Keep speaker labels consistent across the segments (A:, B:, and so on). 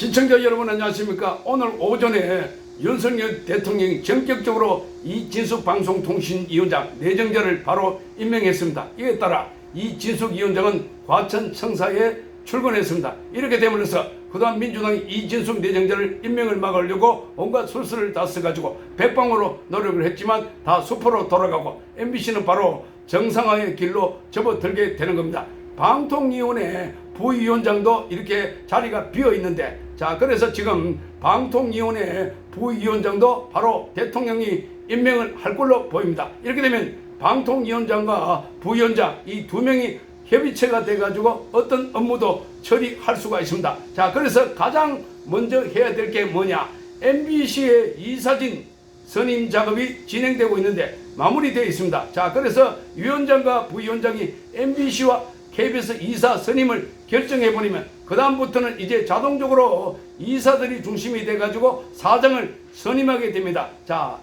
A: 시청자 여러분 안녕하십니까. 오늘 오전에 윤석열 대통령이 전격적으로 이진숙 방송통신위원장 내정자를 바로 임명했습니다. 이에 따라 이진숙 위원장은 과천청사에 출근했습니다. 이렇게 됨으로써 그동안 민주당이 이진숙 내정자를 임명을 막으려고 온갖 술수를 다 써가지고 백방으로 노력을 했지만 다 수포로 돌아가고 MBC는 바로 정상화의 길로 접어들게 되는 겁니다. 방통위원회 부위원장도 이렇게 자리가 비어 있는데, 자, 그래서 지금 방통위원회 부위원장도 바로 대통령이 임명을 할 걸로 보입니다. 이렇게 되면 방통위원장과 부위원장 이 두 명이 협의체가 돼가지고 어떤 업무도 처리할 수가 있습니다. 자, 그래서 가장 먼저 해야 될 게 뭐냐? MBC의 이사진 선임 작업이 진행되고 있는데 마무리되어 있습니다. 자, 그래서 위원장과 부위원장이 MBC와 KBS 이사 선임을 결정해버리면 그 다음부터는 이제 자동적으로 이사들이 중심이 돼가지고 사장을 선임하게 됩니다. 자,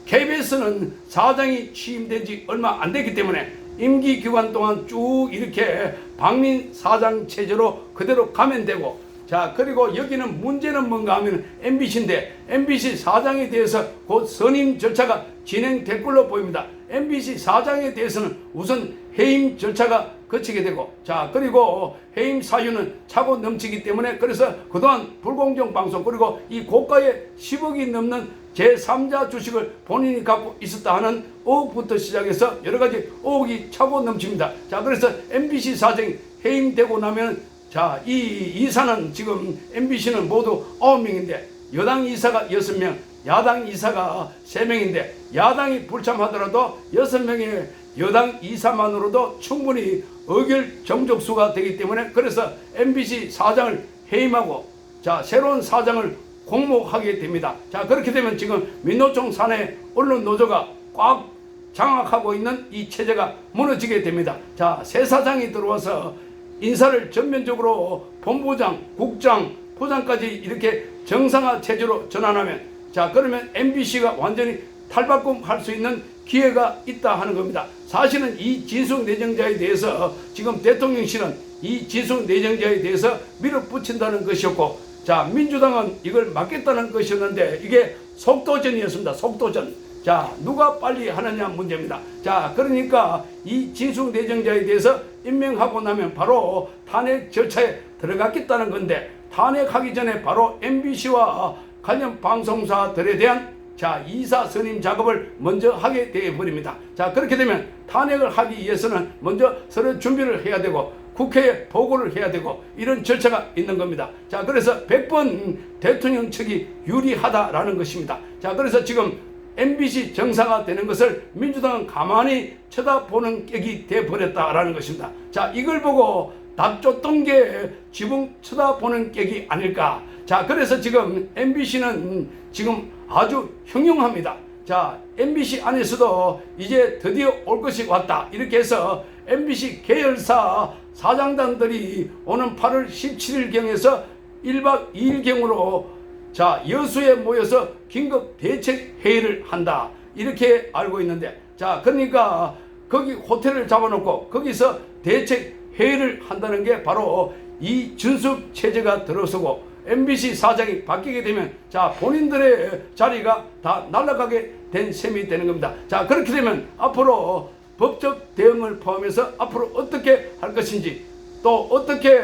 A: KBS는 사장이 취임된 지 얼마 안 됐기 때문에 임기 기간 동안 쭉 이렇게 박민 사장 체제로 그대로 가면 되고, 자, 그리고 여기는 문제는 뭔가 하면 MBC인데 MBC 사장에 대해서 곧 선임 절차가 진행될 걸로 보입니다. MBC 사장에 대해서는 우선 해임 절차가 거치게 되고, 자, 그리고 해임 사유는 차고 넘치기 때문에 그래서 그동안 불공정 방송 그리고 이 고가의 10억이 넘는 제3자 주식을 본인이 갖고 있었다 하는 의혹부터 시작해서 여러 가지 의혹이 차고 넘칩니다. 자, 그래서 MBC 사장이 해임되고 나면, 자, 이 이사는 지금 MBC는 모두 9명인데 여당 이사가 6명, 야당 이사가 3명인데 야당이 불참하더라도 6명의 여당 이사만으로도 충분히 의결 정족수가 되기 때문에 그래서 MBC 사장을 해임하고, 자, 새로운 사장을 공모하게 됩니다. 자, 그렇게 되면 지금 민노총 산하 언론 노조가 꽉 장악하고 있는 이 체제가 무너지게 됩니다. 자, 새 사장이 들어와서 인사를 전면적으로 본부장, 국장, 부장까지 이렇게 정상화 체제로 전환하면, 자, 그러면 MBC가 완전히 탈바꿈할 수 있는 기회가 있다 하는 겁니다. 사실은 이 진숙 내정자에 대해서 지금 대통령실은 이 진숙 내정자에 대해서 밀어붙인다는 것이었고, 자, 민주당은 이걸 막겠다는 것이었는데 이게 속도전이었습니다. 속도전. 자, 누가 빨리 하느냐 문제입니다. 자, 그러니까 이 진숙 내정자에 대해서 임명하고 나면 바로 탄핵 절차에 들어갔겠다는 건데, 탄핵하기 전에 바로 MBC와 관련 방송사들에 대한, 자, 이사 선임 작업을 먼저 하게 되어버립니다. 자, 그렇게 되면 탄핵을 하기 위해서는 먼저 서로 준비를 해야 되고 국회에 보고를 해야 되고 이런 절차가 있는 겁니다. 자, 그래서 100번 대통령 측이 유리하다라는 것입니다. 자, 그래서 지금 MBC 정상화 되는 것을 민주당은 가만히 쳐다보는 격이 되어버렸다라는 것입니다. 자, 이걸 보고 닥쳤던 게 지금 쳐다보는 격이 아닐까. 자, 그래서 지금 MBC는 지금 아주 흉흉합니다. 자, MBC 안에서도 이제 드디어 올 것이 왔다. 이렇게 해서 MBC 계열사 사장단들이 오는 8월 17일경에서 1박 2일경으로 자, 여수에 모여서 긴급 대책 회의를 한다. 이렇게 알고 있는데, 자, 그러니까 거기 호텔을 잡아놓고 거기서 대책 회의를 한다는 게 바로 이 준숙 체제가 들어서고 MBC 사장이 바뀌게 되면, 자, 본인들의 자리가 다 날아가게 된 셈이 되는 겁니다. 자, 그렇게 되면 앞으로 법적 대응을 포함해서 앞으로 어떻게 할 것인지 또 어떻게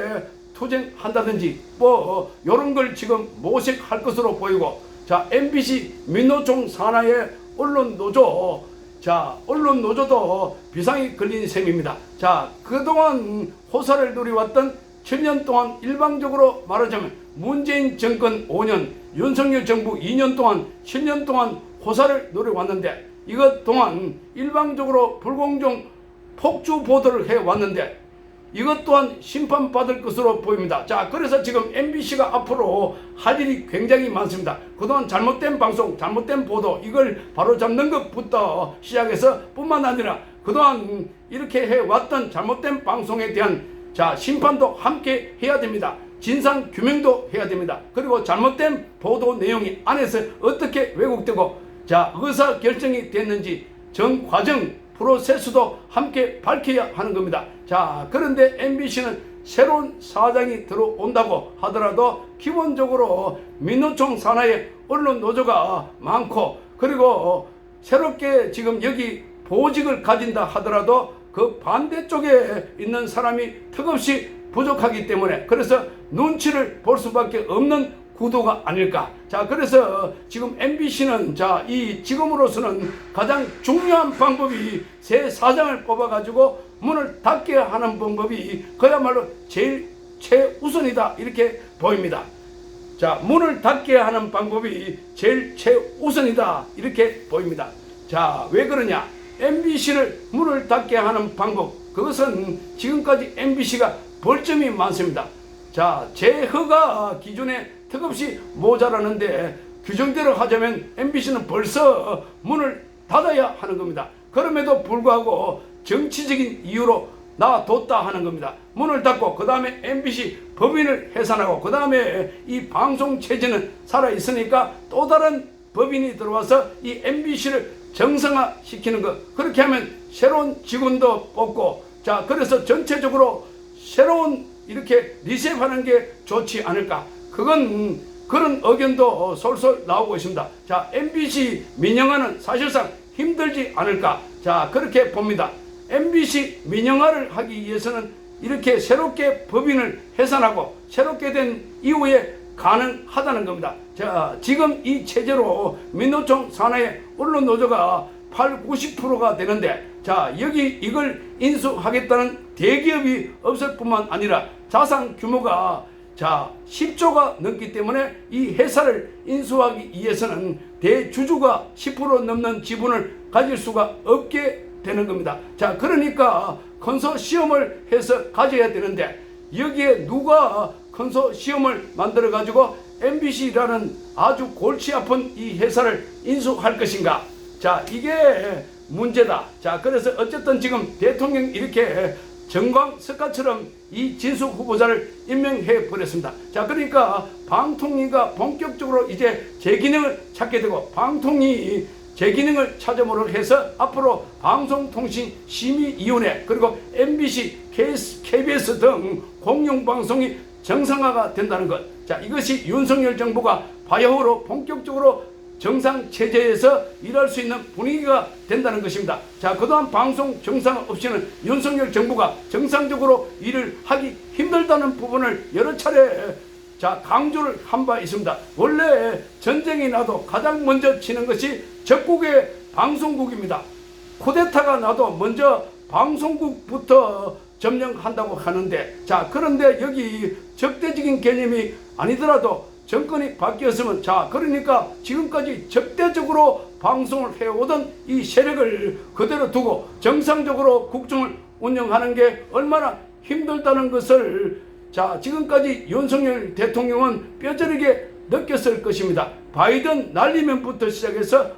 A: 투쟁한다든지 뭐 이런 걸 지금 모색할 것으로 보이고, 자, MBC 민노총 산하의 언론노조, 자, 언론노조도 비상이 걸린 셈입니다. 자, 그동안 호사를 누려왔던 7년 동안 일방적으로 말하자면 문재인 정권 5년, 윤석열 정부 2년 동안 7년 동안 호사를 누려왔는데 이것 동안 일방적으로 불공정 폭주 보도를 해왔는데 이것 또한 심판받을 것으로 보입니다. 자, 그래서 지금 MBC가 앞으로 할 일이 굉장히 많습니다. 그동안 잘못된 방송, 잘못된 보도 이걸 바로잡는 것부터 시작해서 뿐만 아니라 그동안 이렇게 해왔던 잘못된 방송에 대한, 자, 심판도 함께 해야 됩니다. 진상 규명도 해야 됩니다. 그리고 잘못된 보도 내용이 안에서 어떻게 왜곡되고, 자, 의사 결정이 됐는지 전 과정 프로세스도 함께 밝혀야 하는 겁니다. 자, 그런데 MBC는 새로운 사장이 들어온다고 하더라도 기본적으로 민노총 산하에 언론 노조가 많고, 그리고 새롭게 지금 여기 보직을 가진다 하더라도 그 반대쪽에 있는 사람이 턱없이 부족하기 때문에, 그래서 눈치를 볼 수밖에 없는 구도가 아닐까. 자, 그래서 지금 MBC는 이 지금으로서는 가장 중요한 방법이 새 사장을 뽑아가지고 문을 닫게 하는 방법이 그야말로 제일 최우선이다, 이렇게 보입니다. 자, 문을 닫게 하는 방법이 제일 최우선이다, 이렇게 보입니다. 자, 왜 그러냐? MBC를 문을 닫게 하는 방법, 그것은 지금까지 MBC가 벌점이 많습니다. 자, 제허가 기준에 턱없이 모자라는데, 규정대로 하자면 MBC는 벌써 문을 닫아야 하는 겁니다. 그럼에도 불구하고 정치적인 이유로 놔뒀다 하는 겁니다. 문을 닫고 그 다음에 MBC 법인을 해산하고, 그 다음에 이 방송 체제는 살아있으니까 또 다른 법인이 들어와서 이 MBC를 정상화 시키는 것, 그렇게 하면 새로운 직원도 뽑고, 자, 그래서 전체적으로 새로운 이렇게 리셋하는 게 좋지 않을까. 그건 그런 의견도 솔솔 나오고 있습니다. 자, MBC 민영화는 사실상 힘들지 않을까. 자, 그렇게 봅니다. MBC 민영화를 하기 위해서는 이렇게 새롭게 법인을 해산하고 새롭게 된 이후에 가능하다는 겁니다. 자, 지금 이 체제로 민노총 산하의 언론 노조가 80~90%가 되는데, 자, 여기 이걸 인수하겠다는 대기업이 없을 뿐만 아니라 자산 규모가 10조가 넘기 때문에 이 회사를 인수하기 위해서는 대주주가 10% 넘는 지분을 가질 수가 없게 되는 겁니다. 자, 그러니까 컨소시엄을 해서 가져야 되는데, 여기에 누가 컨소시엄을 만들어 가지고 MBC라는 아주 골치 아픈 이 회사를 인수할 것인가? 자, 이게 문제다. 자, 그래서 어쨌든 지금 대통령 이렇게 정광석가처럼 이 진숙 후보자를 임명해 버렸습니다. 자, 그러니까 방통위가 본격적으로 이제 재기능을 찾게 되고, 방통위 재기능을 찾음으로 해서 앞으로 방송통신심의위원회, 그리고 MBC, KBS 등 공영방송이 정상화가 된다는 것. 자, 이것이 윤석열 정부가 바야흐로 본격적으로 정상체제에서 일할 수 있는 분위기가 된다는 것입니다. 자, 그동안 방송 정상 없이는 윤석열 정부가 정상적으로 일을 하기 힘들다는 부분을 여러 차례 강조를 한 바 있습니다. 원래 전쟁이 나도 가장 먼저 치는 것이 적국의 방송국입니다. 쿠데타가 나도 먼저 방송국부터 점령한다고 하는데, 자, 그런데 여기 적대적인 개념이 아니더라도 정권이 바뀌었으면, 자, 그러니까 지금까지 적대적으로 방송을 해오던 이 세력을 그대로 두고 정상적으로 국정을 운영하는 게 얼마나 힘들다는 것을, 자, 지금까지 윤석열 대통령은 뼈저리게 느꼈을 것입니다. 바이든 날리면부터 시작해서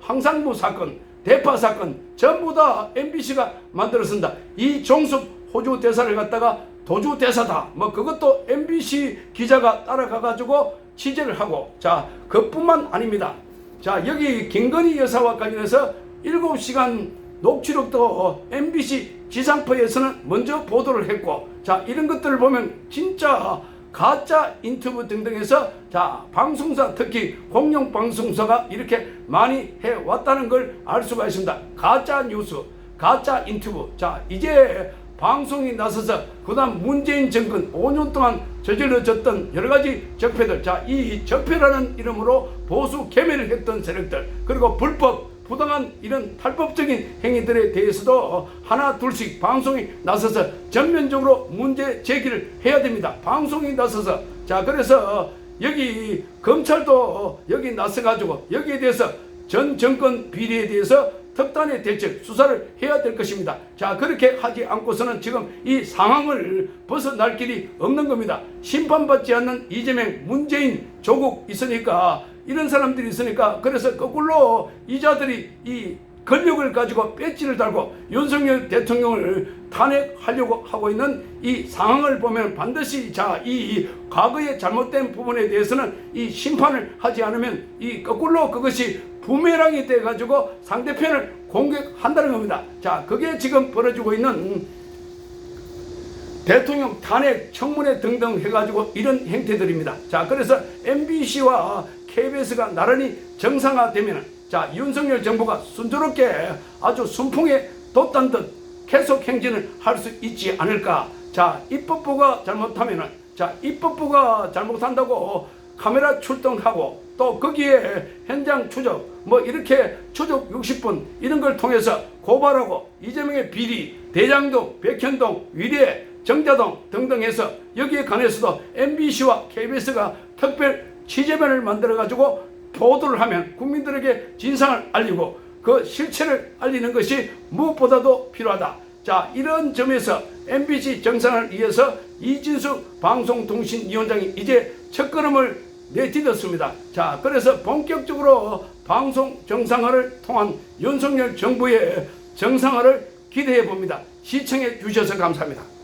A: 항상부 사건, 대파 사건 전부 다 MBC가 만들었습니다. 이 종숙 호주 대사를 갖다가 도주 대사다, 그것도 MBC 기자가 따라가 가지고 취재를 하고, 자, 그뿐만 아닙니다. 자, 여기 김건희 여사와 관련해서 7시간 녹취록도 MBC 지상파에서는 먼저 보도를 했고, 자, 이런 것들을 보면 진짜 가짜 인터뷰 등등해서, 자, 방송사, 특히 공영방송사가 이렇게 많이 해왔다는 걸 알 수가 있습니다. 가짜 뉴스, 가짜 인터뷰. 자, 이제 방송이 나서서 그다음 문재인 정권 5년 동안 저질러졌던 여러가지 적폐들, 자, 이 적폐라는 이름으로 보수 개매를 했던 세력들, 그리고 불법 부당한 이런 탈법적인 행위들에 대해서도 하나 둘씩 방송이 나서서 전면적으로 문제 제기를 해야 됩니다. 방송이 나서서. 자, 그래서 여기 검찰도 여기 나서가지고 여기에 대해서 전 정권 비리에 대해서 특단의 대책 수사를 해야 될 것입니다. 자, 그렇게 하지 않고서는 지금 이 상황을 벗어날 길이 없는 겁니다. 심판받지 않는 이재명, 문재인, 조국 있으니까, 이런 사람들이 있으니까, 그래서 거꾸로 이자들이 이 권력을 가지고 배지를 달고 윤석열 대통령을 탄핵하려고 하고 있는 이 상황을 보면 반드시, 자, 이 과거의 잘못된 부분에 대해서는 이 심판을 하지 않으면 이 거꾸로 그것이 부메랑이 돼 가지고 상대편을 공격한다는 겁니다. 자, 그게 지금 벌어지고 있는 대통령 탄핵 청문회 등등 해가지고 이런 행태들입니다. 자, 그래서 MBC와 KBS가 나란히 정상화되면 자, 윤석열 정부가 순조롭게 아주 순풍에 돛단 듯 계속 행진을 할 수 있지 않을까. 자, 입법부가 잘못하면은 자, 입법부가 잘못한다고 카메라 출동하고 또 거기에 현장 추적 뭐 이렇게 추적 60분 이런 걸 통해서 고발하고 이재명의 비리, 대장동, 백현동, 위례, 정자동 등등 해서 여기에 관해서도 MBC와 KBS가 특별 취재반을 만들어 가지고 보도를 하면 국민들에게 진상을 알리고 그 실체를 알리는 것이 무엇보다도 필요하다. 자, 이런 점에서 MBC 정상을 위해서 이진숙 방송통신위원장이 이제 첫걸음을 내딛었습니다. 자, 그래서 본격적으로 방송 정상화를 통한 윤석열 정부의 정상화를 기대해 봅니다. 시청해 주셔서 감사합니다.